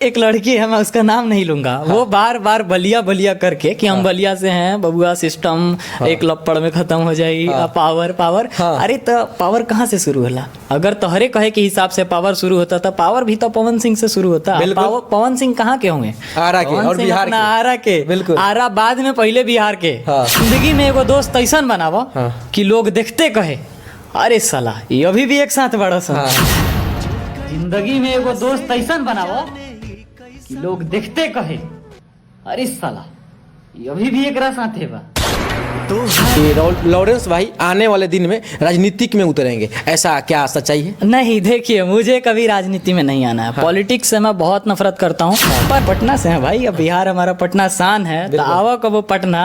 एक लड़की है, मैं उसका नाम नहीं लूंगा। वो बार बार बलिया बलिया करके कि हम बलिया से हैं, बबुआ सिस्टम एक लपड़ में खत्म हो जाएगी। पावर पावर, अरे तो पावर कहाँ से शुरू होला? अगर तोहरे कहे के हिसाब से पावर शुरू होता था, पावर भी तो पवन सिंह से शुरू होता। पवन सिंह कहाँ के होंगे? आरा के और बिहार के। आरा के, बिल्कुल। आरा बाद में, पहले बिहार के। जिंदगी में एगो दोस्त ऐसा बनावा कि लोग देखते कहे अरे साला ये अभी भी एक साथ बड़ा सा। जिंदगी में एगो दोस्त ऐसा बनावा कि लोग देखते कहे अरे साला ये अभी भी एक साथ है बा। लॉरेंस भाई आने वाले दिन में राजनीतिक में उतरेंगे, ऐसा क्या सच्चाई है? नहीं, देखिए मुझे कभी राजनीति में नहीं आना है। पॉलिटिक्स से मैं बहुत नफरत करता हूँ। पर पटना से है भाई, अब बिहार हमारा पटना शान है। तो आवा कब पटना,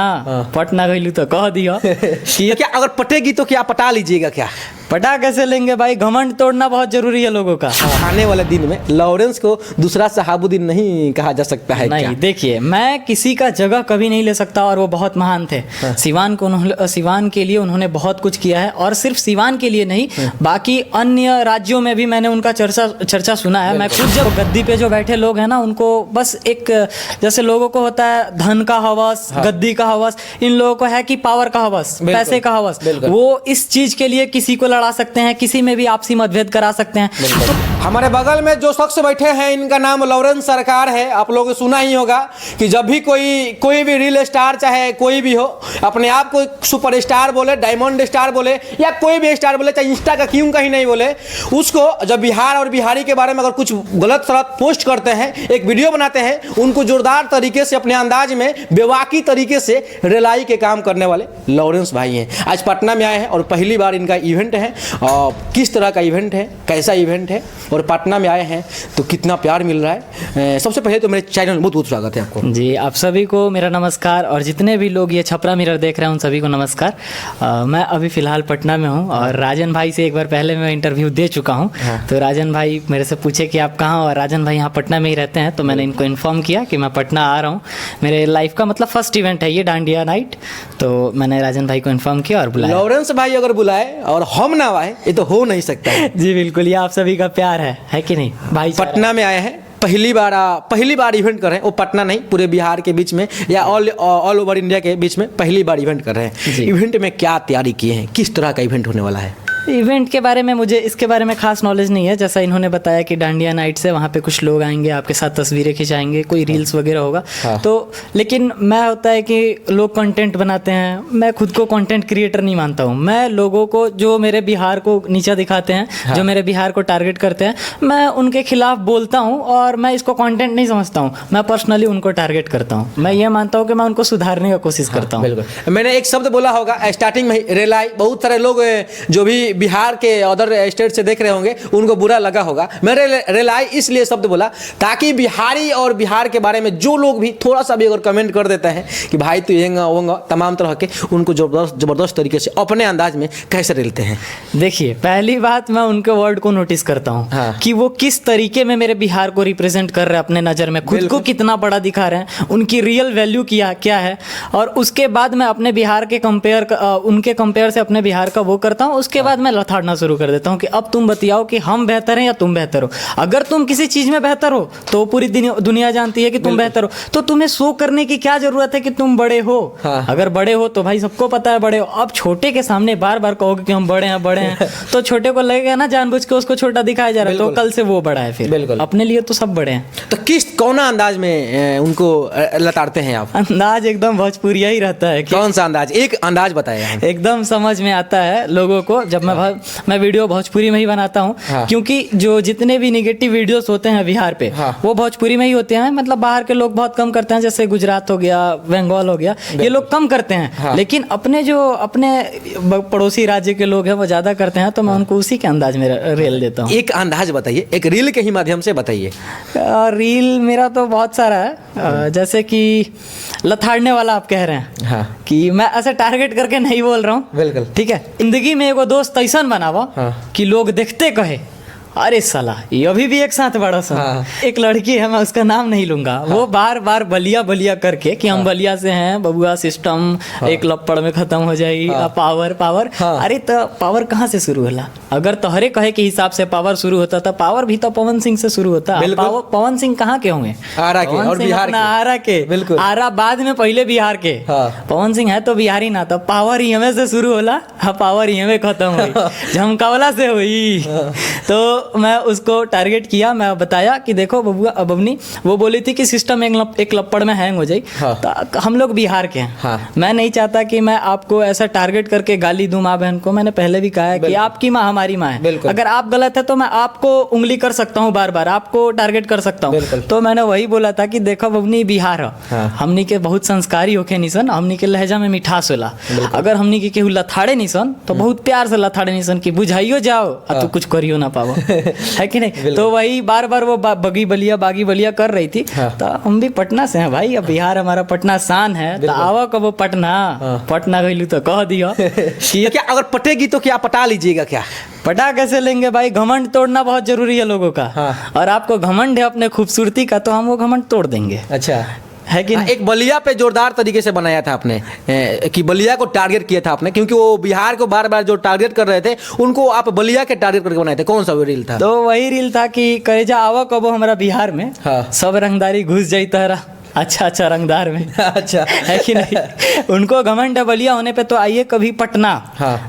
पटना गईलू तो कह दिया कि क्या अगर पटेगी तो क्या पटा लीजिएगा? क्या पटा कैसे लेंगे भाई? घमंड तोड़ना बहुत जरूरी है लोगों का। आने वाले दिन में लॉरेंस को दूसरा शहाबुद्दीन नहीं कहा जा सकता है? नहीं, देखिए मैं किसी का जगह कभी नहीं ले सकता, और वो बहुत महान थे। सिवान के लिए उन्होंने बहुत कुछ किया है, और सिर्फ सिवान के लिए नहीं, बाकी अन्य राज्यों में भी मैंने उनका चर्चा सुना है। मैं खुद जब गद्दी पे जो बैठे लोग हैं ना, उनको बस एक, जैसे लोगों को होता है धन का हवस, गद्दी का हवस, इन लोगों को है कि पावर का हवस, पैसे का हवस। वो इस चीज के लिए किसी को लड़ा सकते हैं, किसी में भी आपसी मतभेद करा सकते हैं। तो हमारे बगल में जो शख्स बैठे हैं, इनका नाम लॉरेंस सरकार है। आप लोगों ने सुना ही होगा कि जब भी कोई भी रील स्टार, चाहे कोई भी हो, अपने आप को सुपरस्टार बोले, डायमंड स्टार बोले, या कोई भी स्टार बोले, चाहे इंस्टा का क्यों कहीं नहीं बोले, उसको जब बिहार और बिहारी के बारे में अगर कुछ गलत सलत पोस्ट करते हैं, एक वीडियो बनाते हैं, उनको जोरदार तरीके से अपने अंदाज में बेवाकी तरीके से रेलाई के काम करने वाले लॉरेंस भाई हैं। आज पटना में आए हैं और पहली बार इनका इवेंट है। और किस तरह का इवेंट है, कैसा इवेंट है, और पटना में आए हैं तो कितना प्यार मिल रहा है। सबसे पहले तो मेरे चैनल में बहुत बहुत स्वागत है आपको। जी, आप सभी को मेरा नमस्कार, और जितने भी लोग ये छपरा मिरर देख रहे हैं उन सभी को नमस्कार। मैं अभी फ़िलहाल पटना में हूँ, और राजन भाई से एक बार पहले मैं इंटरव्यू दे चुका हूँ। तो राजन भाई मेरे से पूछे कि आप कहाँ, और राजन भाई यहाँ पटना में ही रहते हैं। तो मैंने इनको इन्फॉर्म किया कि मैं पटना आ रहा हूँ, मेरे लाइफ का मतलब फर्स्ट इवेंट है ये, डांडिया नाइट। तो मैंने राजन भाई को इन्फॉर्म किया और बुलाया। लॉरेंस भाई अगर बुलाए और हम ना आए, ये तो हो नहीं सकता है। जी बिल्कुल, ये आप सभी का प्यार है कि नहीं भाई? पटना में आए हैं, पहली बार इवेंट कर रहे हैं। वो पटना नहीं, पूरे बिहार के बीच में या ऑल ओवर इंडिया के बीच में पहली बार इवेंट कर रहे हैं। इवेंट में क्या तैयारी किए हैं, किस तरह का इवेंट होने वाला है? इवेंट के बारे में मुझे इसके बारे में खास नॉलेज नहीं है। जैसा इन्होंने बताया कि डांडिया नाइट से वहाँ पे कुछ लोग आएंगे, आपके साथ तस्वीरें खिंचाएंगे, कोई रील्स वगैरह होगा। तो लेकिन मैं होता है कि लोग कंटेंट बनाते हैं, मैं खुद को कंटेंट क्रिएटर नहीं मानता हूँ। मैं लोगों को जो मेरे बिहार को नीचा दिखाते हैं, जो मेरे बिहार को टारगेट करते हैं, मैं उनके खिलाफ बोलता हूँ, और मैं इसको कंटेंट नहीं समझता हूँ। मैं पर्सनली उनको टारगेट करता हूँ। मैं ये मानता हूँ कि मैं उनको सुधारने की कोशिश करता हूँ। बिल्कुल, मैंने एक शब्द बोला होगा स्टार्टिंग में, रेलाई। बहुत सारे लोग जो भी बिहार के अदर स्टेट से देख रहे होंगे, उनको बुरा लगा होगा। मैंने रेलाई इसलिए शब्द बोला ताकि बिहारी और बिहार के बारे में जो लोग भी थोड़ा सा भी अगर कमेंट कर देते हैं कि भाई तो येंगा होंगा तमाम तरह के, उनको जबरदस्त तरीके से अपने अंदाज में कैसे रेलते हैं। देखिए, पहली बात मैं उनके वर्ड को नोटिस करता हूँ कि वो किस तरीके में मेरे बिहार को रिप्रेजेंट कर रहे हैं अपने नज़र में, खुद को कितना बड़ा दिखा रहे हैं, उनकी रियल वैल्यू क्या है। और उसके बाद मैं अपने बिहार के उनके कंपेयर से अपने बिहार का वो करता हूँ। उसके बाद मैं लथाड़ना शुरू कर देता हूँ कि अब तुम बताओ कि हम बेहतर हैं या तुम बेहतर हो। अगर तुम किसी चीज में बेहतर हो तो पूरी दुनिया जानती है कि तुम बेहतर हो, तो तुम्हें शो करने की क्या जरूरत है कि तुम बड़े हो। अगर बड़े हो तो भाई सबको पता है बड़े हो। अब छोटे के सामने बार बार कहोगे कि हम बड़े हैं तो छोटे को लगेगा ना जानबूझ के उसको छोटा दिखाया जा रहा है, तो कल से वो बड़ा है। फिर अपने लिए तो सब बड़े हैं। तो कौन अंदाज में उनको लताड़ते हैं आप? अंदाज एकदम भोजपुरिया ही रहता है। कौन सा अंदाज? एक अंदाज बताया। एकदम समझ में आता है लोगों को जब मैं वीडियो भोजपुरी में ही बनाता हूँ। क्योंकि जो जितने भी निगेटिव वीडियोस होते हैं बिहार पे, वो भोजपुरी में ही होते हैं। मतलब बाहर के लोग बहुत कम करते हैं, जैसे गुजरात हो गया, बंगाल हो गया, ये लोग कम करते हैं। लेकिन अपने पड़ोसी राज्य के लोग हैं वो ज्यादा करते हैं, तो मैं उनको उसी के अंदाज में रेल देता हूँ। एक अंदाज बताइए, एक रील के ही माध्यम से बताइए। रील मेरा तो बहुत सारा है, जैसे कि लथाड़ने वाला आप कह रहे हैं कि मैं ऐसे टारगेट करके नहीं बोल रहा हूँ। बिल्कुल ठीक है। जिंदगी में एगो दोस्त ऐसा बनावा कि लोग देखते कहे अरे साला ये अभी भी एक साथ बड़ा सा। हाँ। एक लड़की है, मैं उसका नाम नहीं लूंगा, वो बार बार बलिया बलिया करके कि हम बलिया से हैं बबुआ, सिस्टम एक लपड़ में खत्म हो जाएगी, पावर पावर। अरे तो पावर कहाँ से शुरू होला? अगर तोहरे कहे के हिसाब से पावर शुरू होता था, पावर भी तो पवन सिंह से शुरू होता। पवन सिंह कहाँ के होंगे? आरा के और बिहार के। आरा के, बिल्कुल। आरा बाद में, पहले बिहार के। पवन सिंह है तो बिहारी ना, तो पावर ही हमें से शुरू होला, पावर ही हमें खत्म हुई, झमकावला से हुई। तो मैं उसको टारगेट किया, मैं बताया कि देखो बबुआ बबनी, वो बोली थी कि सिस्टम एक लपड़ में हैंग हो जाए। तो हम लोग बिहार के हैं, मैं नहीं चाहता कि मैं आपको ऐसा टारगेट करके गाली दूं माँ बहन को। मैंने पहले भी कहा है कि आपकी माँ हमारी माँ है, अगर आप गलत है तो मैं आपको उंगली कर सकता हूँ, बार बार आपको टारगेट कर सकता हूँ। तो मैंने वही बोला था कि देखो बबनी बिहार है, हमनी के बहुत संस्कारी होके निसन, हमनी के लहजा में मिठास होला। अगर हमनी के केहू लथाड़े निसन तो बहुत प्यार से लथाड़े निसन कि बुझाइयो जाओ तो कुछ करियो ना पावो, है कि नहीं? तो वही बार बार वो बागी बलिया कर रही थी। तो हम भी पटना से हैं भाई, अब बिहार हमारा पटना शान है, तो आओ कब पटना गईलू तो कह दियो कि क्या अगर पटेगी तो क्या पटा लीजिएगा? क्या पटा कैसे लेंगे भाई? घमंड तोड़ना बहुत जरूरी है लोगों का। और आपको घमंड है अपने खूबसूरती का, तो हम वो घमंड तोड़ देंगे। अच्छा है कि एक बलिया पे जोरदार तरीके से बनाया था आपने, कि बलिया को टारगेट किया था आपने, क्योंकि वो बिहार को बार बार जो टारगेट कर रहे थे उनको आप बलिया के टारगेट करके बनाए थे। कौन सा वो रील था? तो वही रील था कि करेजा आवा कबो हमारा बिहार में, सब रंगदारी घुस जाई तहरा अच्छा रंगदार में। अच्छा है कि नहीं? उनको घमंड है बलिया होने पे, तो आइए कभी पटना।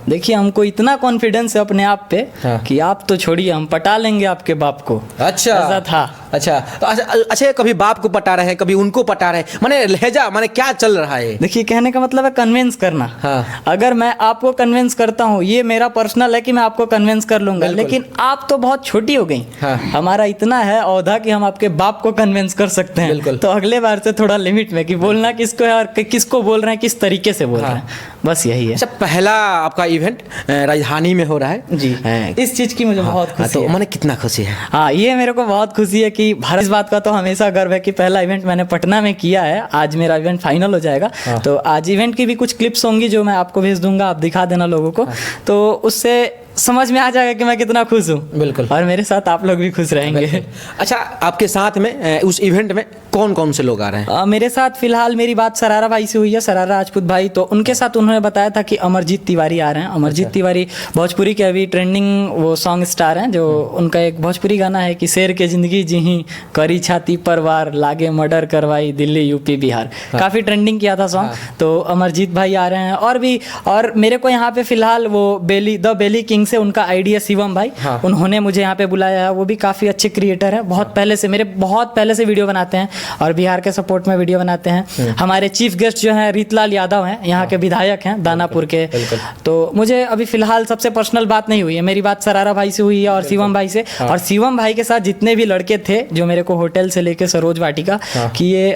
देखिए हमको इतना कॉन्फिडेंस है अपने आप पे कि आप तो छोड़िए, हम पटा लेंगे आपके बाप को। अच्छा ऐसा था। अच्छा तो अच्छा कभी बाप को पटा रहे हैं, कभी उनको पटा रहे हैं, माने लहजा माने क्या चल रहा है? देखिए कहने का मतलब है कन्विंस करना। अगर मैं आपको कन्विंस करता हूँ, ये मेरा पर्सनल है कि मैं आपको कन्विंस कर लूंगा, लेकिन आप तो बहुत छोटी हो गई। हमारा इतना है औधा कि हम आपके बाप को कन्विंस कर सकते हैं। तो अगले बार से थोड़ा लिमिट में कि बोलना किसको है और किसको बोल रहे हैं, किस तरीके से बोल रहे हैं, बस यही है। अच्छा पहला आपका इवेंट राजधानी में हो रहा है जी, इस चीज की मुझे बहुत खुशी है। माने कितना खुशी है? हाँ ये मेरे को बहुत खुशी है कि भारत, इस बात का तो हमेशा गर्व है कि पहला इवेंट मैंने पटना में किया है। आज मेरा इवेंट फाइनल हो जाएगा, तो आज इवेंट की भी कुछ क्लिप्स होंगी जो मैं आपको भेज दूंगा, आप दिखा देना लोगों को, तो उससे समझ में आ जाएगा कि मैं कितना खुश हूँ। बिल्कुल। और मेरे साथ आप लोग भी खुश रहेंगे। अच्छा आपके साथ में उस इवेंट में कौन कौन से लोग आ रहे हैं? मेरे साथ फिलहाल मेरी बात सरारा भाई से हुई है, सरारा राजपूत भाई, तो उनके साथ उन्होंने बताया था कि अमरजीत तिवारी आ रहे हैं। अमरजीत तिवारी भोजपुरी के अभी ट्रेंडिंग वो सॉन्ग स्टार हैं, जो उनका एक भोजपुरी गाना है कि शेर के जिंदगी जी करी छाती पर वार, लागे मर्डर करवाई दिल्ली यूपी बिहार, काफ़ी ट्रेंडिंग किया था सॉन्ग। तो अमरजीत भाई आ रहे हैं, और भी, और मेरे को यहाँ पे फिलहाल वो द बेली किंग से उनका आईडी है शिवम भाई, उन्होंने मुझे यहाँ पे बुलाया है। वो भी काफ़ी अच्छे क्रिएटर हैं, बहुत पहले से वीडियो बनाते हैं और बिहार के सपोर्ट में वीडियो बनाते हैं। हमारे चीफ गेस्ट जो हैं रीतलाल यादव हैं, यहाँ के विधायक हैं दानापुर के। तो मुझे अभी फिलहाल सबसे पर्सनल बात नहीं हुई है, मेरी बात सरारा भाई से हुई है और शिवम भाई से। और शिवम भाई के साथ जितने भी लड़के थे जो मेरे को होटल से लेके सरोज वाटिका कि ये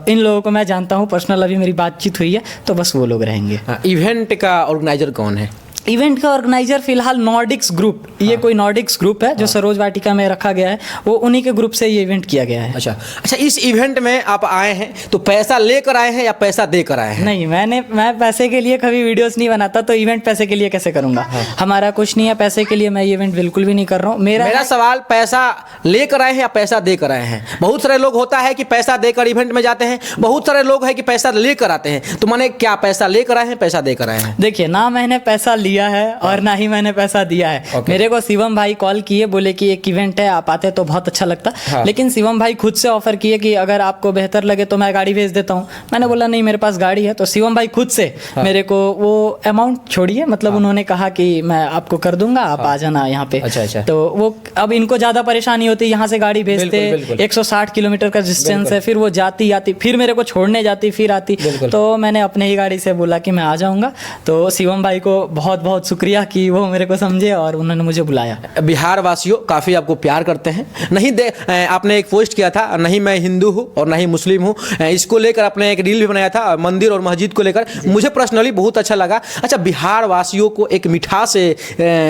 इन लोगों को मैं जानता हूँ पर्सनल, अभी मेरी बातचीत हुई है, तो बस वो लोग रहेंगे। इवेंट का ऑर्गेनाइजर कौन है? इवेंट का ऑर्गेनाइजर फिलहाल नॉर्डिक्स ग्रुप, ये कोई नॉर्डिक्स ग्रुप है जो सरोज वाटिका में रखा गया है, वो उन्हीं के ग्रुप से ये इवेंट किया गया है। अच्छा इस इवेंट में आप आए हैं तो पैसा लेकर आए हैं या पैसा देकर आए हैं? नहीं, मैं पैसे के लिए कभी वीडियोस नहीं बनाता, तो इवेंट पैसे के लिए कैसे करूंगा? हमारा कुछ नहीं है पैसे के लिए, मैं ये इवेंट बिल्कुल भी नहीं कर रहा हूँ। मेरा सवाल पैसा लेकर आए हैं या पैसा देकर आए हैं? बहुत सारे लोग होता है कि पैसा देकर इवेंट में जाते हैं, बहुत सारे लोग हैं कि पैसा लेकर आते हैं, तो माने क्या पैसा लेकर आए हैं पैसा देकर आए हैं? देखिए ना मैंने पैसा लिया है और ना ही मैंने पैसा दिया है। मेरे को शिवम भाई कॉल किए, बोले कि एक इवेंट है आप आते तो बहुत अच्छा लगता। लेकिन शिवम भाई खुद से ऑफर किए कि अगर आपको बेहतर लगे तो मैं गाड़ी भेज देता हूँ। मैंने बोला नहीं मेरे पास गाड़ी है, तो शिवम भाई खुद से मेरे को वो अमाउंट छोड़िए, मतलब उन्होंने कहा कि मैं आपको कर दूंगा, आप आ जाना यहाँ पे। तो वो अब इनको ज्यादा परेशानी होती, यहाँ से गाड़ी भेजते 160 किलोमीटर का डिस्टेंस है, फिर वो जाती आती, फिर मेरे को छोड़ने जाती, फिर आती, तो मैंने अपने ही गाड़ी से बोला कि मैं आ जाऊंगा। तो शिवम भाई को बहुत बहुत शुक्रिया कि वो मेरे को समझे और उन्होंने मुझे बुलाया। बिहार वासियों काफ़ी आपको प्यार करते हैं। आपने एक पोस्ट किया था, नहीं मैं हिंदू हूँ और नहीं मुस्लिम हूँ, इसको लेकर आपने एक रील भी बनाया था मंदिर और मस्जिद को लेकर, मुझे पर्सनली बहुत अच्छा लगा। अच्छा बिहार वासियों को एक मिठास से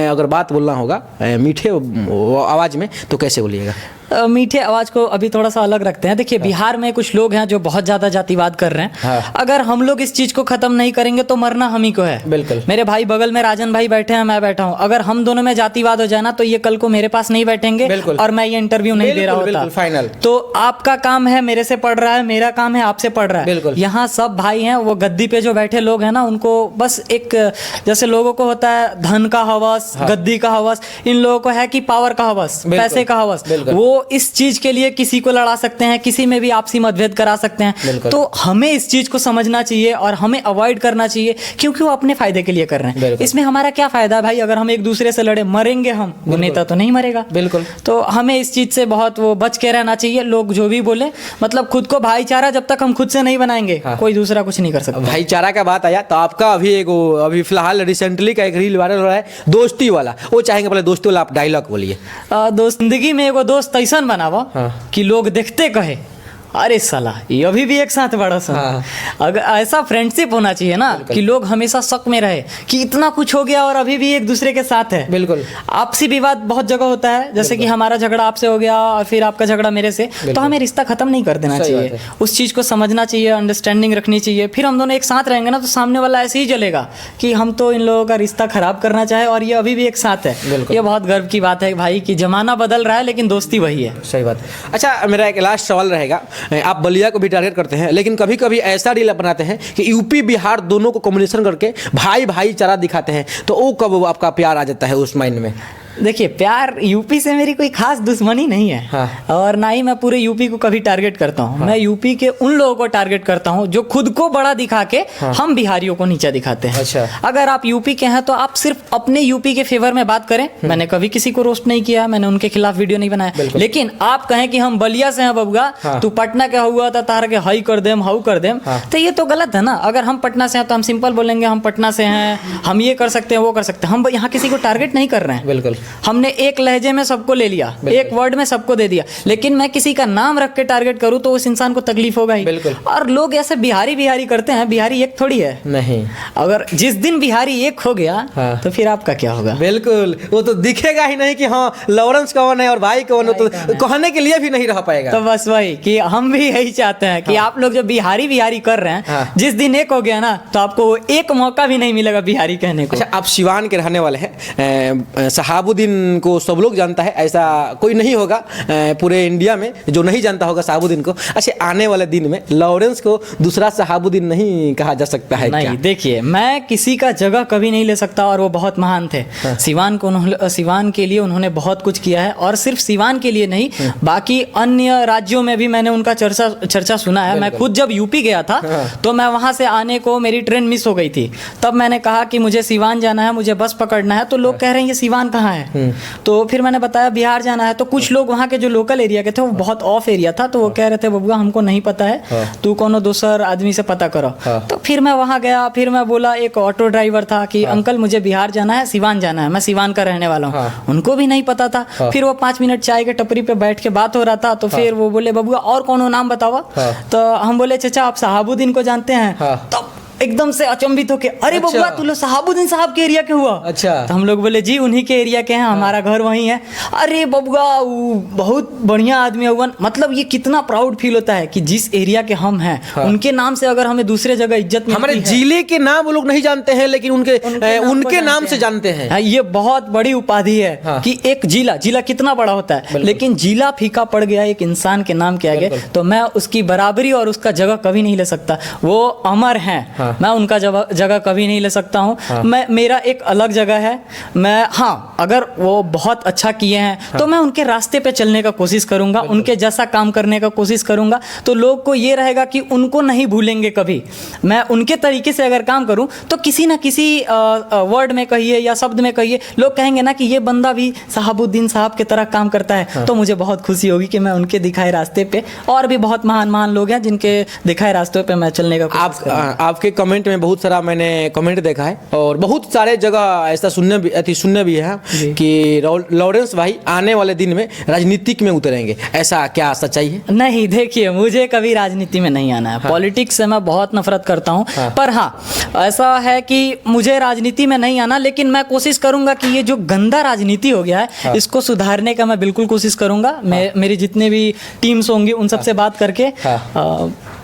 अगर बात बोलना होगा मीठे आवाज़ में, तो कैसे बोलिएगा? मीठे आवाज को अभी थोड़ा सा अलग रखते हैं। देखिए बिहार में कुछ लोग हैं जो बहुत ज्यादा जातिवाद कर रहे हैं। अगर हम लोग इस चीज को खत्म नहीं करेंगे तो मरना हम ही को है। बिल्कुल। मेरे भाई बगल में राजन भाई बैठे हैं, मैं बैठा हूँ, अगर हम दोनों में जातिवाद हो जाए ना तो ये कल को मेरे पास नहीं बैठेंगे और मैं ये इंटरव्यू नहीं दे रहा होता। फाइनल। तो आपका काम है मेरे से पढ़ रहा है, मेरा काम है आपसे पढ़ रहा है। यहाँ सब भाई हैं, वो गद्दी पे जो बैठे लोग हैं ना उनको बस एक, जैसे लोगों को होता है धन का हवस, गद्दी का हवस, इन लोगों को है कि पावर का हवस, पैसे का हवस। वो इस चीज के लिए किसी को लड़ा सकते हैं, किसी में भी आपसी मतभेद करा सकते हैं। तो हमें इस चीज को समझना चाहिए और हमें अवॉइड करना चाहिए, क्योंकि वो अपने फायदे के लिए कर रहे हैं। इसमें हमारा क्या फायदा है भाई, अगर हम एक दूसरे से लड़े, मरेंगे हम, वो नेता तो नहीं मरेगा। बिल्कुल। तो हमें इस चीज से बहुत वो बच के रहना चाहिए। लोग जो भी बोले, मतलब खुद को भाईचारा जब तक हम खुद से नहीं बनाएंगे कोई दूसरा कुछ नहीं कर सकता। भाईचारा का बात आया तो आपका अभी फिलहाल रिसेंटली का एक रील वायरल हो रहा है दोस्ती वाला, वो चाहेंगे पहले दोस्ती वाला आप डायलॉग बोलिए। दोस्त जिंदगी में एगो दोस्त ऐसा बनावा कि लोग देखते कहे अरे साला ये अभी भी एक साथ बड़ा सा। अगर ऐसा फ्रेंडशिप होना चाहिए ना कि लोग हमेशा शक में रहे कि इतना कुछ हो गया और अभी भी एक दूसरे के साथ है। बिल्कुल। आपसी विवाद बहुत जगह होता है, जैसे कि हमारा झगड़ा आपसे हो गया और फिर आपका झगड़ा मेरे से, तो हमें रिश्ता खत्म नहीं कर देना चाहिए। उस चीज को समझना चाहिए, अंडरस्टैंडिंग रखनी चाहिए। फिर हम दोनों एक साथ रहेंगे ना तो सामने वाला ऐसे ही चलेगा कि हम तो इन लोगों का रिश्ता खराब करना चाहे और ये अभी भी एक साथ है। ये बहुत गर्व की बात है भाई कि जमाना बदल रहा है लेकिन दोस्ती वही है। सही बात। अच्छा, मेरा एक लास्ट सवाल रहेगा, आप बलिया को भी टारगेट करते हैं लेकिन कभी कभी ऐसा रील बनाते हैं कि यूपी बिहार दोनों को कॉम्बिनेशन करके भाई भाईचारा दिखाते हैं, तो वो कब आपका प्यार आ जाता है उस माइंड में? देखिए प्यार, यूपी से मेरी कोई खास दुश्मनी नहीं है। और ना ही मैं पूरे यूपी को कभी टारगेट करता हूँ। मैं यूपी के उन लोगों को टारगेट करता हूँ जो खुद को बड़ा दिखा के हम बिहारियों को नीचा दिखाते हैं। अच्छा। अगर आप यूपी के हैं तो आप सिर्फ अपने यूपी के फेवर में बात करें। मैंने कभी किसी को रोस्ट नहीं किया, मैंने उनके खिलाफ वीडियो नहीं बनाया। लेकिन आप कहें कि हम बलिया से हैं बबुआ, तू पटना का हुआ था, तार के हाई कर देम, हाउ कर देम, तो ये तो गलत है ना। अगर हम पटना से हैं तो हम सिंपल बोलेंगे हम पटना से हैं, हम ये कर सकते हैं, वो कर सकते हैं। हम यहाँ किसी को टारगेट नहीं कर रहे हैं। बिल्कुल। हमने एक लहजे में सबको ले लिया, एक वर्ड में सबको दे दिया, लेकिन मैं किसी का नाम रख के टारगेट करूं तो उस इंसान को तकलीफ होगा ही। बिल्कुल। और लोग ऐसे बिहारी बिहारी करते हैं, बिहारी एक थोड़ी है। नहीं। अगर जिस दिन बिहारी एक हो गया तो फिर आपका क्या होगा? बिल्कुल, वो तो दिखेगा ही नहीं कि हाँ लॉरेंस कौन है और भाई कौन है, तो कहने के लिए भी नहीं रह पाएगा। तो बस वही कि हम भी यही चाहते हैं कि आप लोग जो बिहारी बिहारी कर रहे हैं, जिस दिन एक हो गया ना तो आपको एक मौका भी नहीं मिलेगा बिहारी कहने को। अच्छा, आप सिवान के रहने वाले हैं, शहाबुद्दीन को सब लोग जानता है, ऐसा कोई नहीं होगा पूरे इंडिया में जो नहीं जानता होगा शहाबुद्दीन को। अच्छा, आने वाले दिन में लॉरेंस को दूसरा शहाबुद्दीन नहीं कहा जा सकता है? नहीं, देखिए मैं किसी का जगह कभी नहीं ले सकता और वो बहुत महान थे। सिवान के लिए उन्होंने बहुत कुछ किया है और सिर्फ सिवान के लिए नहीं, बाकी अन्य राज्यों में भी मैंने उनका चर्चा सुना है। मैं खुद जब यूपी गया था तो मैं वहां से आने को मेरी ट्रेन मिस हो गई थी, तब मैंने कहा कि मुझे सिवान जाना है, मुझे बस पकड़ना है, तो लोग कह रहे हैं ये सिवान कहाँ है? तो फिर मैंने बताया बिहार जाना है, तो कुछ लोग वहाँ के जो लोकल एरिया के थे, वो बहुत ऑफ एरिया था, तो वो कह रहे थे बबुआ हमको नहीं पता है, तू कोनो दूसर आदमी से पता करो। तो फिर मैं वहाँ गया, फिर मैं बोला, एक ऑटो ड्राइवर था कि अंकल मुझे बिहार जाना है, सिवान जाना है, मैं सिवान का रहने वाला हूँ। उनको भी नहीं पता था। फिर वो 5 मिनट चाय के टपरी पे बैठ के बात हो रहा था, तो फिर वो बोले बबुआ और कोनो नाम बतावा। तो हम बोले चाचा आप शहाबुद्दीन को जानते हैं? तब एकदम से अचंभित होके, अरे बबुआ तू लोग शहाबुद्दीन साहब के एरिया के हुआ? अच्छा। तो हम लोग बोले जी उन्हीं के एरिया के हैं, हमारा घर वहीं है। अरे बबुआ बहुत बढ़िया आदमी है। मतलब ये कितना प्राउड फील होता है कि जिस एरिया के हम हैं उनके नाम से अगर हमें दूसरे जगह इज्जत मिलती है। हमारे जिले के नाम वो लोग नहीं जानते हैं लेकिन उनके नाम से जानते हैं। ये बहुत बड़ी उपाधि है कि एक जिला कितना बड़ा होता है, लेकिन जिला फीका पड़ गया एक इंसान के नाम के आगे, तो मैं उसकी बराबरी और उसका जगह कभी नहीं ले सकता। वो अमर है, मैं उनका जगह कभी नहीं ले सकता हूँ। मेरा एक अलग जगह है। मैं अगर वो बहुत अच्छा किए हैं तो मैं उनके रास्ते पे चलने का कोशिश करूंगा, उनके जैसा काम करने का कोशिश करूंगा, तो लोग को ये रहेगा कि उनको नहीं भूलेंगे कभी। मैं उनके तरीके से अगर काम करूं तो किसी ना किसी वर्ड में कहिए या शब्द में कहिए, लोग कहेंगे ना कि ये बंदा भी शहाबुद्दीन साहब की तरह काम करता है। तो मुझे बहुत खुशी होगी कि मैं उनके दिखाए रास्ते पे, और भी बहुत महान महान लोग हैं जिनके दिखाए रास्ते पे मैं चलने का कोशिश करूंगा। आपके कमेंट में बहुत सारा मैंने कमेंट देखा है और बहुत सारे जगह ऐसा सुनने भी है कि लॉरेंस भाई आने वाले दिन में राजनीतिक में उतरेंगे, ऐसा क्या सच्चाई है? नहीं, देखिए मुझे कभी राजनीति में नहीं आना है। पॉलिटिक्स से मैं बहुत नफरत करता हूँ। पर हाँ, ऐसा है कि मुझे राजनीति में नहीं आना, लेकिन मैं कोशिश करूंगा कि ये जो गंदा राजनीति हो गया है इसको सुधारने का मैं बिल्कुल कोशिश करूंगा। मेरी जितने भी टीम्स होंगी उन सबसे बात करके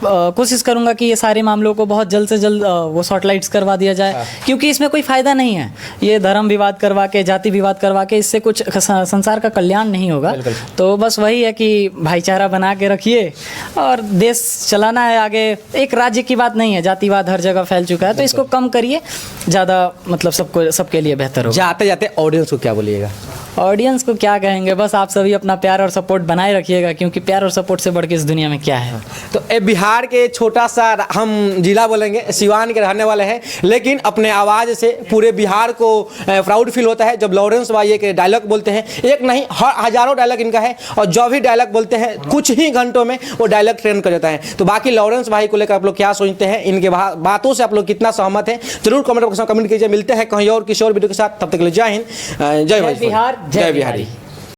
कोशिश करूंगा कि ये सारे मामलों को बहुत जल्द से जल्द वो शॉर्टलाइट्स करवा दिया जाए, क्योंकि इसमें कोई फायदा नहीं है। ये धर्म विवाद करवा के, जाति विवाद करवा के इससे कुछ संसार का कल्याण नहीं होगा। तो बस वही है कि भाईचारा बना के रखिए और देश चलाना है आगे। एक राज्य की बात नहीं है, जातिवाद हर जगह फैल चुका है, तो इसको कम करिए, ज़्यादा मतलब सबके लिए बेहतर होगा। जाते जाते ऑडियंस को क्या बोलिएगा? ऑडियंस को क्या कहेंगे, बस आप सभी अपना प्यार और सपोर्ट बनाए रखिएगा, क्योंकि प्यार और सपोर्ट से बढ़ के इस दुनिया में क्या है। तो बिहार के छोटा सा हम जिला बोलेंगे, सिवान के रहने वाले हैं, लेकिन अपने आवाज़ से पूरे बिहार को प्राउड फील होता है जब लॉरेंस भाई एक डायलॉग बोलते हैं। एक नहीं, हजारों डायलॉग इनका है और जो भी डायलॉग बोलते हैं कुछ ही घंटों में वो डायलॉग ट्रेंड कर जाता है। तो बाकी लॉरेंस भाई को लेकर आप लोग क्या सोचते हैं, इनके बातों से आप लोग कितना सहमत हैं, जरूर कमेंट बॉक्स में कमेंट कीजिए। मिलते हैं कहीं और किसी और वीडियो के साथ, तब तक के लिए जय हिंद, जय बिहार, जय बिहारी।